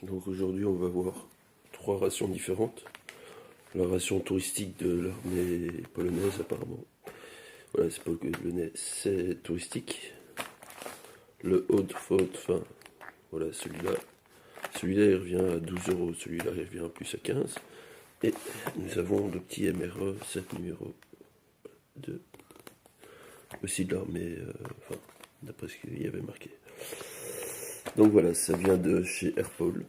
Donc aujourd'hui on va voir 3 rations différentes. La ration touristique de l'armée polonaise apparemment. Voilà, c'est pas polonais, c'est touristique. Le Haute Faute, enfin voilà celui-là. Celui-là il revient à 12 euros, celui-là il revient plus à 15. Et nous avons le petit MRE 7 numéro 2. Aussi de l'armée, enfin d'après ce qu'il y avait marqué. Donc voilà, ça vient de chez Airpol.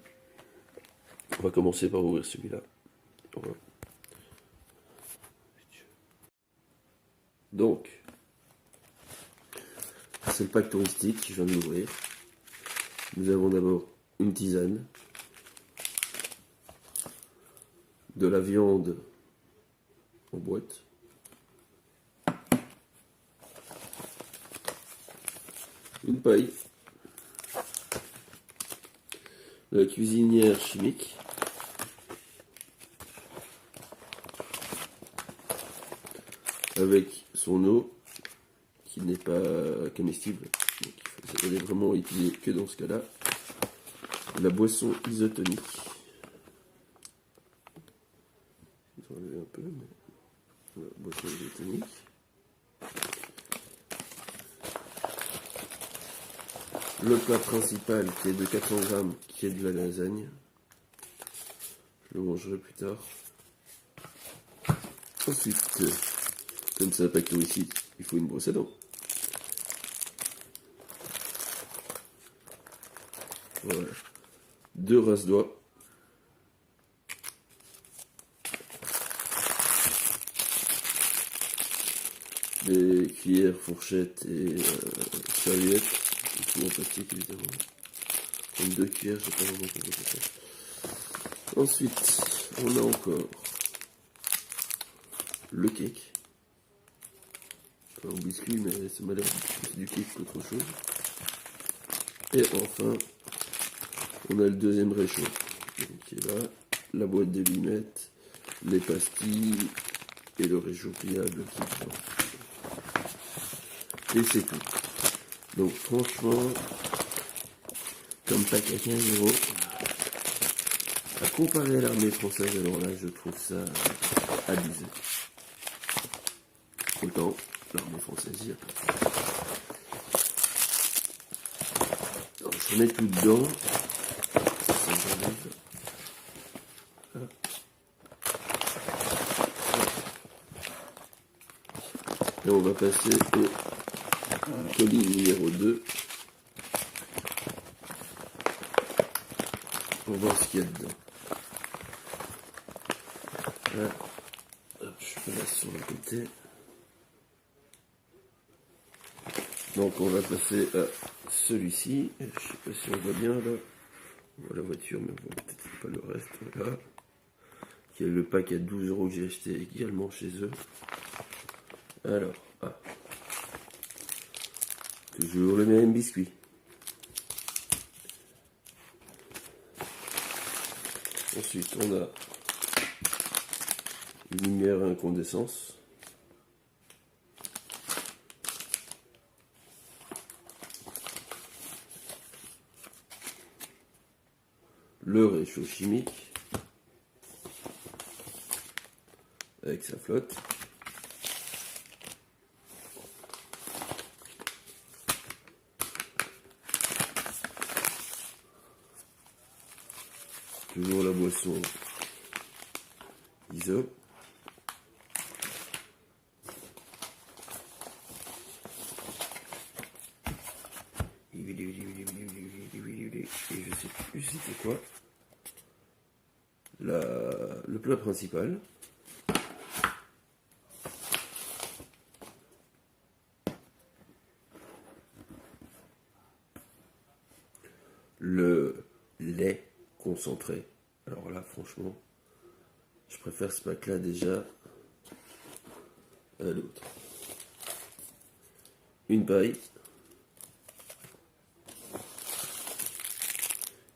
On va commencer par ouvrir celui-là. Voilà. Donc, c'est le pack touristique, je viens de l'ouvrir. Nous avons d'abord une tisane, de la viande en boîte, une paille, de la cuisinière chimique, avec son eau qui n'est pas comestible, donc elle est vraiment utilisée que dans ce cas-là. La boisson isotonique. Je vais enlever un peu, mais voilà, boisson isotonique. Le plat principal qui est de 400 grammes, qui est de la lasagne. Je le mangerai plus tard. Ensuite, comme c'est un pack touristique, il faut une brosse à dents. Voilà. 2 rince-doigts. Des cuillères, fourchettes et serviettes. Tout en plastique évidemment. Comme 2 cuillères, j'ai pas vraiment compris ça. Ensuite, on a encore le cake. Un biscuit, mais ça m'a l'air plus du cake qu'autre chose. Et enfin, on a le deuxième réchaud, qui est là, la boîte de lunettes, les pastilles et le réchaud pliable qui est dedans. Et c'est tout. Donc franchement, comme pack à 15 euros, à comparer à l'armée française, alors là je trouve ça abusé. Autant l'armée française y a pas. Alors je remets tout dedans. Ça j'enlève. Et on va passer au colis numéro 2. On va voir ce qu'il y a dedans. Là, hop, je place sur le côté. Donc on va passer à celui-ci. Je sais pas si on voit bien là. On voit la voiture, mais bon, peut-être pas le reste. Voilà. Qui est le pack à 12 euros que j'ai acheté également chez eux. Alors, toujours le même biscuit. Ensuite, on a une lumière à incandescence. Le réchaud chimique avec sa flotte. Toujours la boisson ISO. Et je sais plus c'était quoi. Le plat principal. Le lait concentré. Alors là, franchement, je préfère ce pack-là déjà à l'autre. Une paille.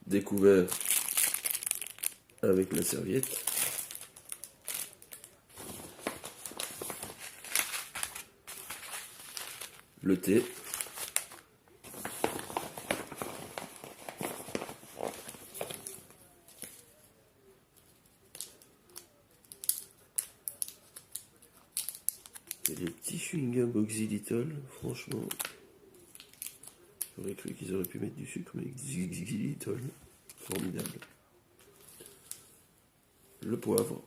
Découvert avec la serviette. Le thé. c'est les petits chewing-gums Xylitol, franchement. J'aurais cru qu'ils auraient pu mettre du sucre, mais Xylitol, formidable. Le poivre.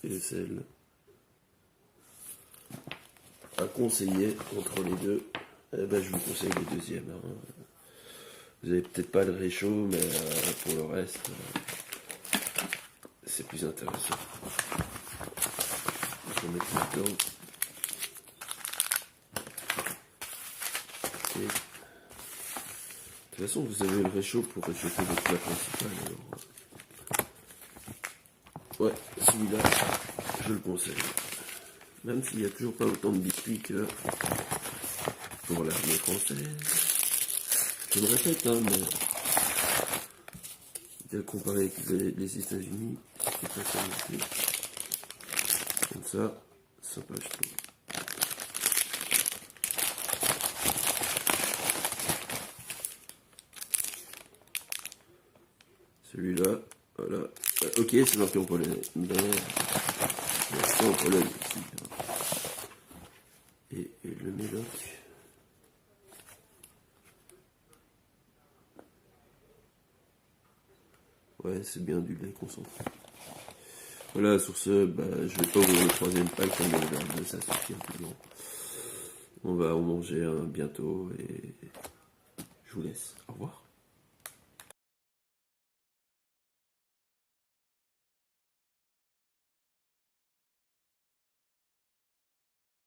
Et le sel. À conseiller entre les deux. Eh ben, je vous conseille le deuxième. Hein. Vous avez peut-être pas le réchaud, mais pour le reste, c'est plus intéressant. Je vais mettre maintenant. Et de toute façon, vous avez le réchaud pour réchauffer votre plat principal. Alors, ouais, celui-là, je le conseille. Même s'il n'y a toujours pas autant de biscuits que pour l'armée française. Je me répète, hein, mais bien comparé avec les États-Unis, c'est pas ça non plus. Comme ça, sympa, je trouve. Celui-là, voilà. Ok, c'est marqué en polonais. Mais c'est en Pologne aussi. Et le méloc. Ouais, c'est bien du lait concentré. Voilà, sur ce, je vais pas ouvrir le troisième pack, mais ça suffit un peu. On va en manger un bientôt et je vous laisse. Au revoir.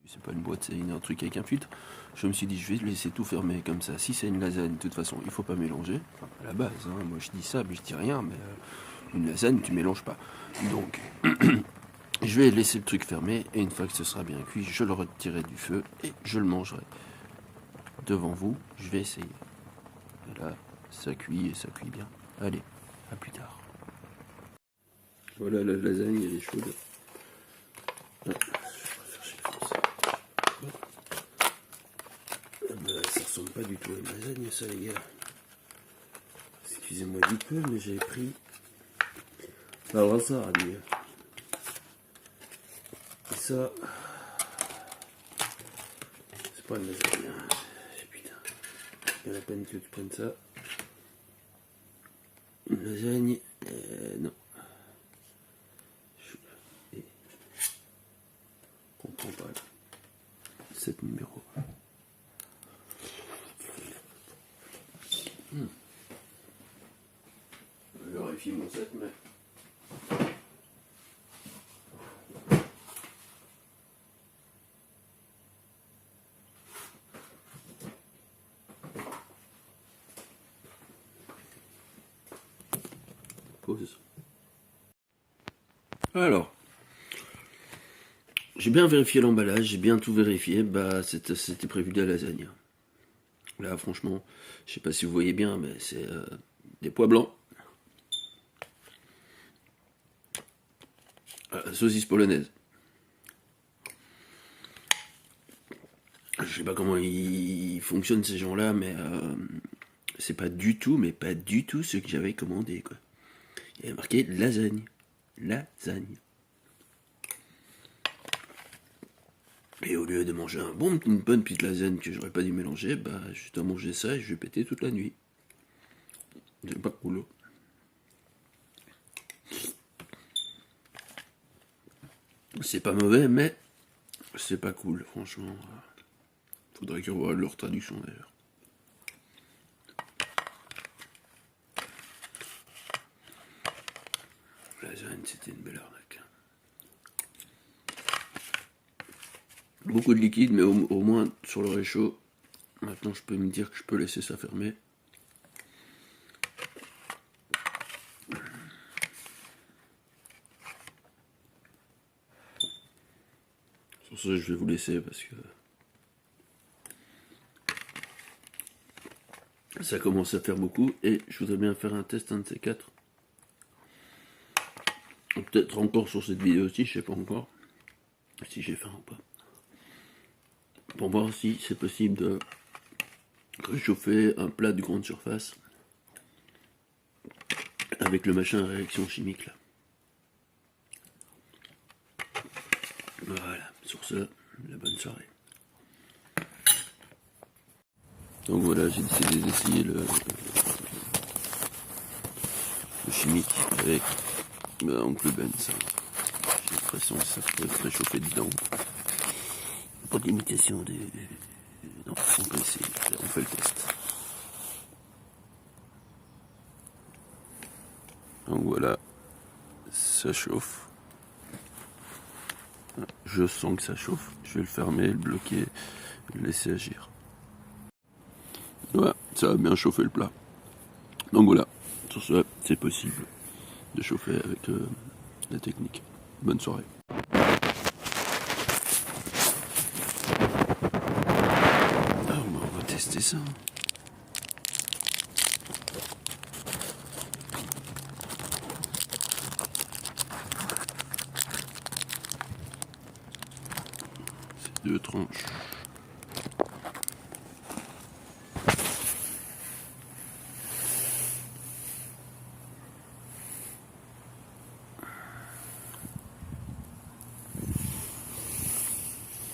C'est pas une boîte, c'est un truc avec un filtre. Je me suis dit, je vais laisser tout fermer comme ça. Si c'est une lasagne, de toute façon, il faut pas mélanger. Enfin, à la base, hein, moi je dis ça, mais je dis rien, mais une lasagne, tu mélanges pas. Donc, je vais laisser le truc fermé, et une fois que ce sera bien cuit, je le retirerai du feu, et je le mangerai. Devant vous, je vais essayer. Et là, ça cuit, et ça cuit bien. Allez, à plus tard. Voilà, la lasagne, elle est chaude. Ah. Ça ressemble pas du tout à une lasagne, ça, les gars. Excusez-moi du peu, mais j'ai pris un hasard, lui. Et ça, c'est pas une lasagne. Putain, il y a la peine que tu prennes ça. Une lasagne, non. Je comprends pas. 7 numéros. Je vérifie mon 7, mais... Pause. Alors, j'ai bien vérifié l'emballage, j'ai bien tout vérifié, c'était prévu de la lasagne. Là, franchement, je sais pas si vous voyez bien, mais c'est des pois blancs. Saucisse polonaise. Je sais pas comment ils fonctionnent ces gens-là, mais c'est pas du tout, mais pas du tout ce que j'avais commandé, quoi. Il y avait marqué lasagne. Lasagne. Et au lieu de manger une bonne petite lasagne que j'aurais pas dû mélanger, je dois manger ça et je vais péter toute la nuit. C'est pas cool. C'est pas mauvais, mais c'est pas cool, franchement. Faudrait qu'ils revoient leur traduction d'ailleurs. Lasagne, c'était une belle arnaque. Beaucoup de liquide, mais au moins sur le réchaud. Maintenant, je peux me dire que je peux laisser ça fermer. Sur ce, je vais vous laisser parce que ça commence à faire beaucoup et je voudrais bien faire un test, un de ces quatre. Peut-être encore sur cette vidéo aussi, je sais pas encore si j'ai faim ou pas. Pour voir si c'est possible de réchauffer un plat de grande surface avec le machin à réaction chimique là. Sur ce, la bonne soirée. Donc voilà, j'ai décidé d'essayer le chimique avec Oncle Ben. J'ai l'impression que ça pourrait se réchauffer dedans. Pas d'imitation des... Non, on peut essayer, on fait le test. Donc voilà, ça chauffe. Je sens que ça chauffe. Je vais le fermer, le bloquer, le laisser agir. Voilà, ça a bien chauffé le plat. Donc voilà, sur ce, c'est possible de chauffer avec la technique. Bonne soirée. Ah, on va tester ça. C'est 2 tranches.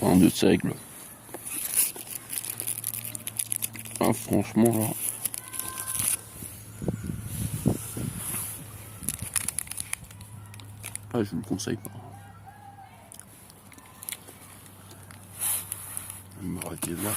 Un de seigle. Ah, franchement, là. Ah, je vous le conseille pas. Il m'aurait été là,